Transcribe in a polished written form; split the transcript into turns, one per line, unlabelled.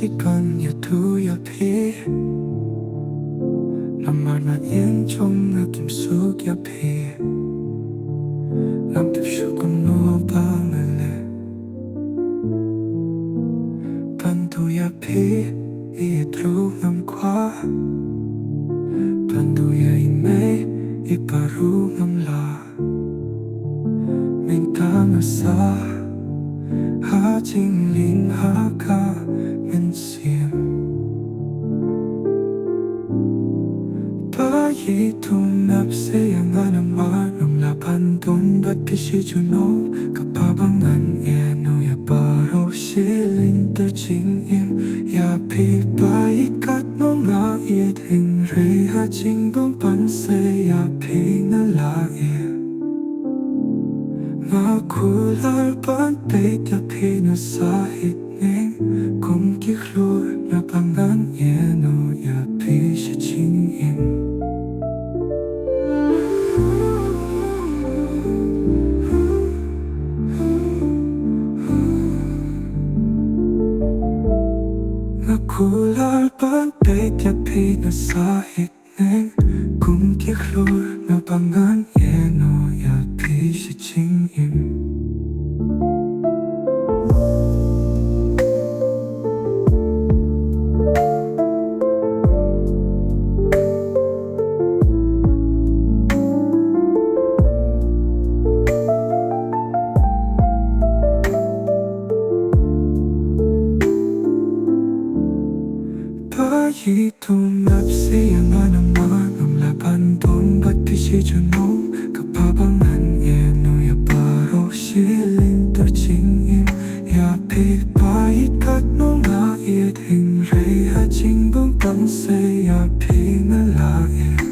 chỉ cần như thứ 옆이 나만만 인종 느낌 속 옆이 난 핍슈고 누워방을래 반도 옆이 이에 들어남과 반도의 임에 이바루 남라 민탕을 쌓 하징 링하가 민심 바위 둠납세양하는 마름 라반돈 밭빛이 주노 kapabangan eno 바로 실린 뜰징임 야피 바이kat 농아 이행 레하 징봉 반세 야피 날라에 nga kulal pantay yapi na sahit ning kung kiklur na pangan eno yapi siya chingin kulal pantay yapi na sahit ning kung kiklur na pangan eno yapi siya chingin 바위 둠납세양하는 마음 라반돈 밭빛이 주노 kapabangan eno 바로 실린 뜰징임 야피 바이kat 농아 이행 레하 징봉 반세 야피 날라에